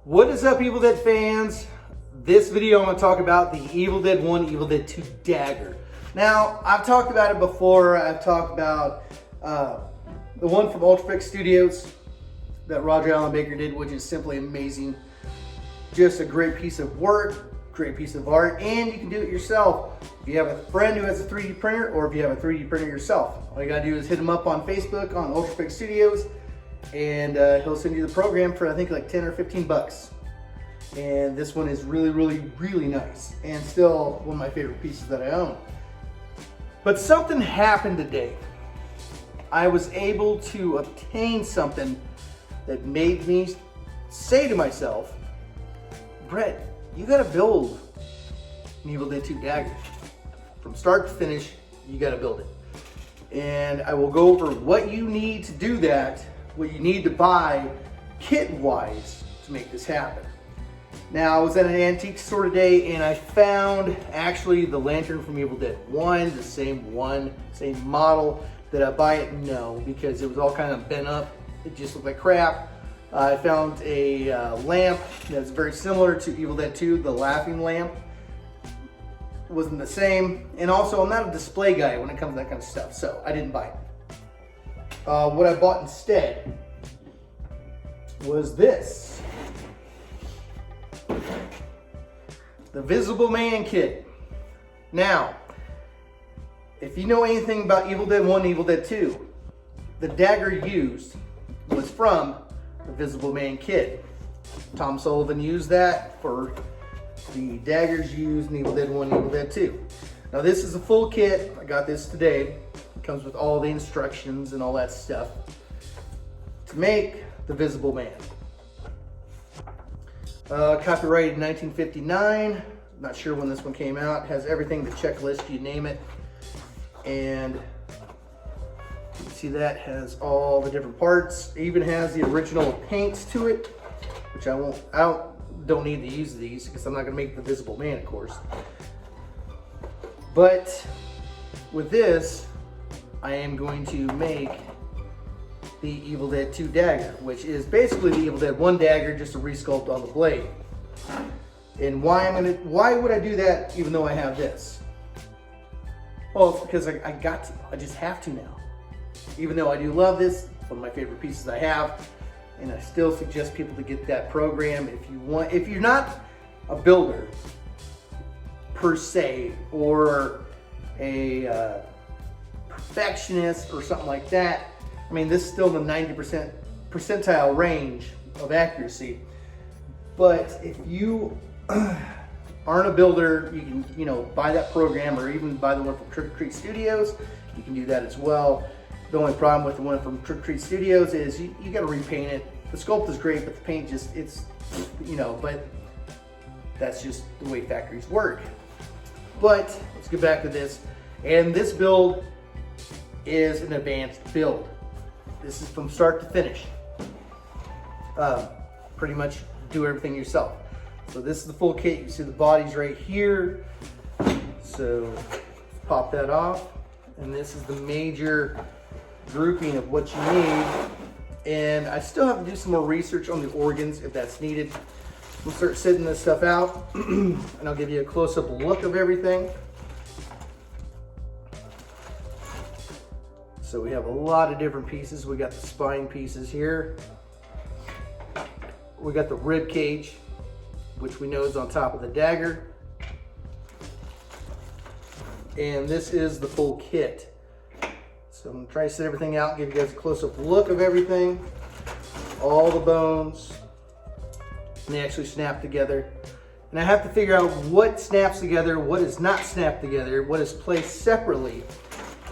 What is up, Evil Dead fans? This video I'm going to talk about the Evil Dead 1, Evil Dead 2 Dagger. Now, I've talked about it before. I've talked about the one from Ultrafix Studios that Roger Allen Baker did, which is simply amazing. Just a great piece of work, great piece of art, and you can do it yourself. If you have a friend who has a 3D printer, or if you have a 3D printer yourself, all you gotta do is hit him up on Facebook on Ultrafix Studios, and he'll send you the program for I think like 10 or 15 bucks. And this one is really nice, and still one of my favorite pieces that I own. But something happened today. I was able to obtain something that made me say to myself, Brett, you gotta build an Evil Dead 2 Dagger. From start to finish, you gotta build it. And I will go over what you need to do that, what you need to buy kit-wise to make this happen. Now, I was at an antique store today and I found actually the lantern from Evil Dead 1, the same model. Did I buy it? No, because it was all kind of bent up. It just looked like crap. I found a lamp that's very similar to Evil Dead 2, the laughing lamp. Wasn't the same. And also, I'm not a display guy when it comes to that kind of stuff, so I didn't buy it. What I bought instead was this. The Visible Man kit. Now, if you know anything about Evil Dead 1 and Evil Dead 2, the dagger used was from the Visible Man kit. Tom Sullivan used that for the daggers used in Evil Dead 1 and Evil Dead 2. Now this is a full kit. I got this today. It comes with all the instructions and all that stuff to make the Visible Man. Copyrighted in 1959. Not sure when this one came out. It has everything, the checklist, you name it. And you can see that has all the different parts. It even has the original paints to it, which I don't need to use these because I'm not gonna make the Visible Man, of course. But with this, I am going to make the Evil Dead 2 Dagger, which is basically the Evil Dead 1 Dagger, just a resculpt on the blade. And why would I do that even though I have this? Well, it's because I just have to now. Even though I do love this, one of my favorite pieces I have, and I still suggest people to get that program if you're not a builder per se, or a perfectionist or something like that. I mean, this is still in the 90% percentile range of accuracy. But if you aren't a builder, you can buy that program, or even buy the one from Trick or Treat Studios. You can do that as well. The only problem with the one from Trick or Treat Studios is you got to repaint it. The sculpt is great, but the paint but that's just the way factories work. But let's get back to this. And this build is an advanced build. This is from start to finish. Pretty much do everything yourself. So this is the full kit. You see the body's right here. So pop that off. And this is the major grouping of what you need. And I still have to do some more research on the organs if that's needed. We'll start setting this stuff out and I'll give you a close-up look of everything. So we have a lot of different pieces. We got the spine pieces here. We got the rib cage, which we know is on top of the dagger. And this is the full kit. So I'm gonna try to set everything out, give you guys a close-up look of everything. All the bones, and they actually snap together. And I have to figure out what snaps together, what is not snapped together, what is placed separately.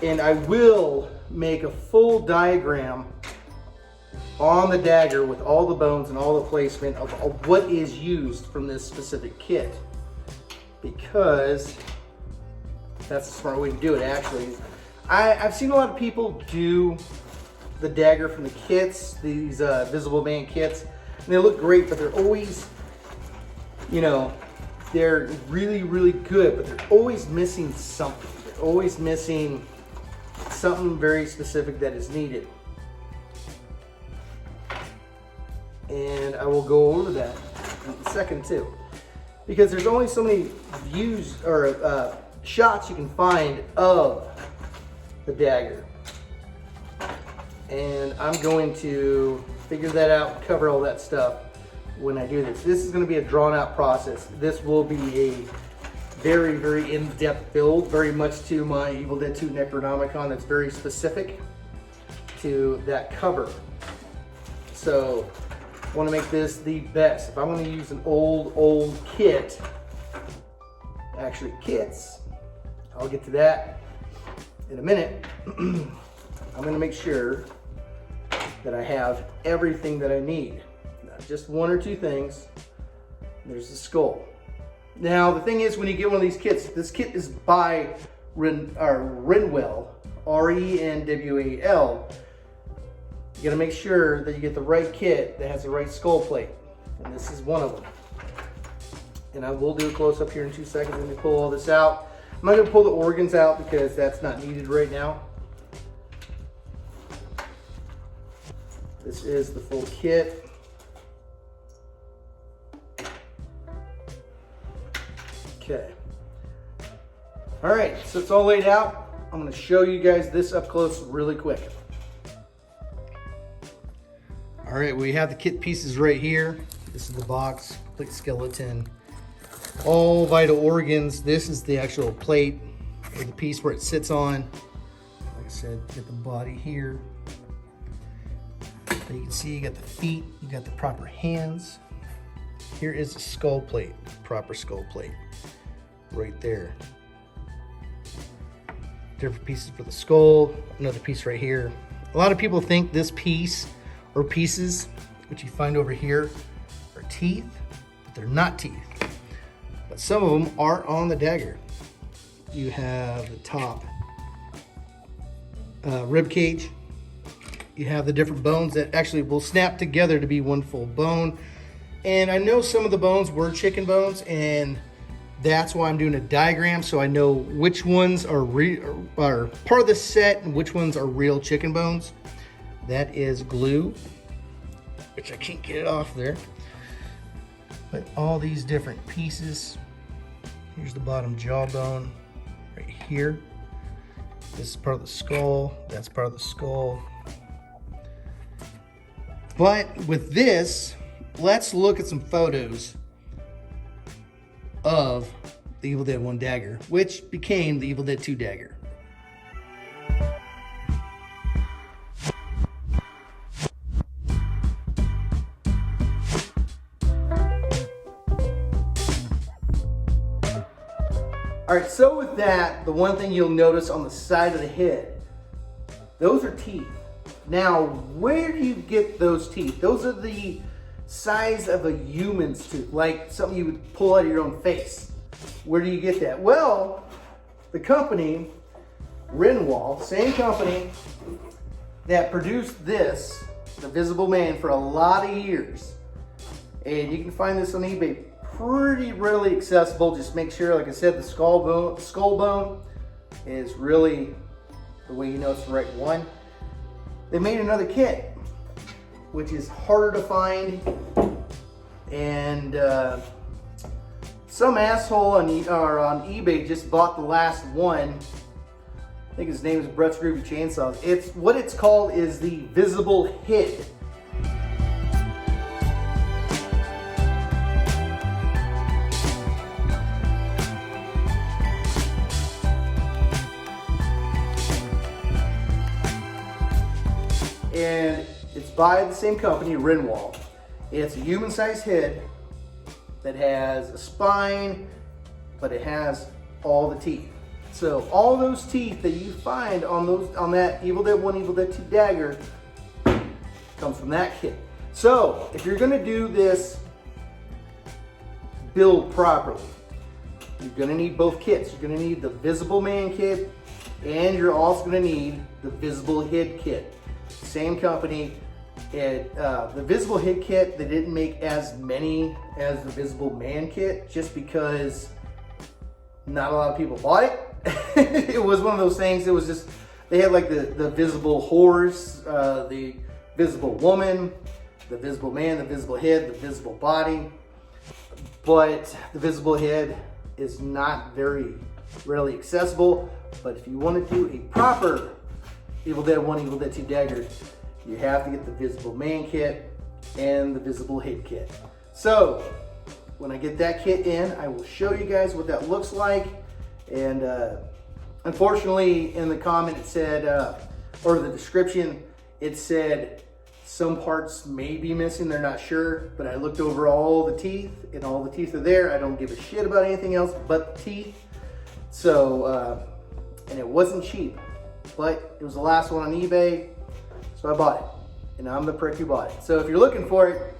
And I will make a full diagram on the dagger with all the bones and all the placement of what is used from this specific kit. Because that's the smart way to do it, actually. I've seen a lot of people do the dagger from the kits, these Visible Man kits, and they look great, but they're always, they're really good, but they're always missing something. They're always missing something very specific that is needed. And I will go over that. the second too, because there's only so many views or shots you can find of the dagger. And I'm going to figure that out, cover all that stuff when I do this. This is going to be a drawn out process. This will be a very, very in-depth build, very much to my Evil Dead 2 Necronomicon. That's very specific to that cover. So I want to make this the best. If I'm going to use an old kit, actually kits, I'll get to that in a minute. I'm going to make sure that I have everything that I need. Not just one or two things. There's the skull. Now the thing is, when you get one of these kits, this kit is by Renwell, R-E-N-W-A-L. You gotta make sure that you get the right kit that has the right skull plate. And this is one of them. And I will do a close up here in 2 seconds. Let me pull all this out. I'm not gonna pull the organs out because that's not needed right now. This is the full kit. Okay. All right, so it's all laid out. I'm gonna show you guys this up close really quick. All right, we have the kit pieces right here. This is the box, complete skeleton, all vital organs. This is the actual plate, or the piece where it sits on. Like I said, get the body here. But you can see you got the feet, you got the proper hands. Here is the skull plate, proper skull plate, right there. Different pieces for the skull, another piece right here. A lot of people think this piece or pieces, which you find over here, are teeth, but they're not teeth. But some of them are on the dagger. You have the top rib cage. You have the different bones that actually will snap together to be one full bone. And I know some of the bones were chicken bones, and that's why I'm doing a diagram, so I know which ones are part of the set and which ones are real chicken bones. That is glue, which I can't get it off there. But all these different pieces. Here's the bottom jawbone right here. This is part of the skull. That's part of the skull. But with this, let's look at some photos of the Evil Dead 1 dagger, which became the Evil Dead 2 dagger. All right, so with that, the one thing you'll notice on the side of the head, those are teeth. Now, where do you get those teeth? Those are the size of a human's tooth, like something you would pull out of your own face. Where do you get that? Well, the company, Renwell, same company that produced this, The Visible Man, for a lot of years. And you can find this on eBay pretty readily accessible. Just make sure, like I said, the skull bone is really the way you know it's the right one. They made another kit, which is harder to find, and some asshole on eBay just bought the last one. I think his name is Brett's Groovy Chainsaws. What it's called is the Visible Head. And it's by the same company, Renwell. It's a human-sized head that has a spine, but it has all the teeth. So all those teeth that you find on that Evil Dead 1, Evil Dead 2 dagger comes from that kit. So if you're gonna do this build properly, you're gonna need both kits. You're gonna need the Visible Man kit, and you're also gonna need the Visible Head kit. Same company. The Visible Head kit, they didn't make as many as the Visible Man kit just because not a lot of people bought it. It was one of those things, it was just, they had like the Visible Horse, the Visible Woman, the Visible Man, the Visible Head, the Visible Body. but the visible head is not very readily accessible. But if you want to do a proper Evil Dead 1, Evil Dead 2 Dagger, you have to get the visible man kit and the visible head kit. So when I get that kit in, I will show you guys what that looks like. And unfortunately, in the comment it said, or the description, it said some parts may be missing, they're not sure, but I looked over all the teeth and all the teeth are there. I don't give a shit about anything else but the teeth. So, and it wasn't cheap, but it was the last one on eBay, so I bought it. And I'm the prick who bought it. So if you're looking for it,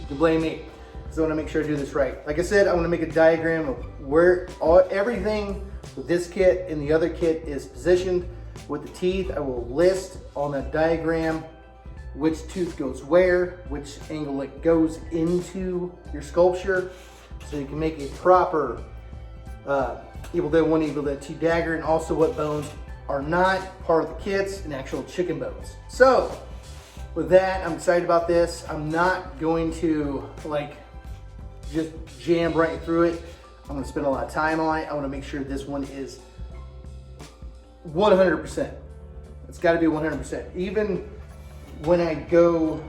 you can blame me, because I want to make sure I do this right. Like I said, I want to make a diagram of where everything with this kit and the other kit is positioned. With the teeth, I will list on that diagram which tooth goes where, which angle it goes into your sculpture, so you can make a proper Evil Dead 1, Evil Dead 2 Dagger, and also what bones are not part of the kits and actual chicken bones. So with that, I'm excited about this. I'm not going to like just jam right through it. I'm going to spend a lot of time on it. I want to make sure this one is 100%. It's got to be 100%. Even when I go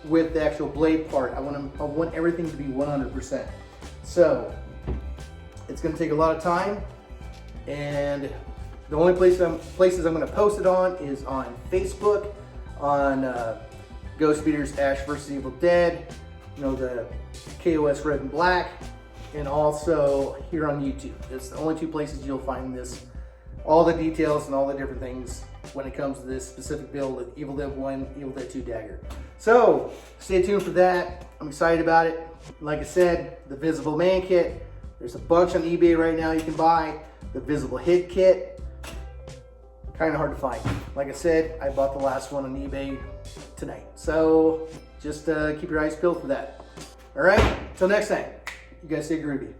with the actual blade part, I want everything to be 100%. So it's going to take a lot of time, and the only places I'm going to post it on is on Facebook, on Ghost Speeders Ash vs. Evil Dead, you know, the KOS Red and Black, and also here on YouTube. It's the only two places you'll find this, all the details and all the different things when it comes to this specific build of Evil Dead 1, Evil Dead 2 Dagger. So stay tuned for that. I'm excited about it. Like I said, the visible man kit, there's a bunch on eBay right now you can buy. The visible head kit, kind of hard to find. Like I said, I bought the last one on eBay tonight. So just keep your eyes peeled for that. All right, until next time, you guys stay groovy.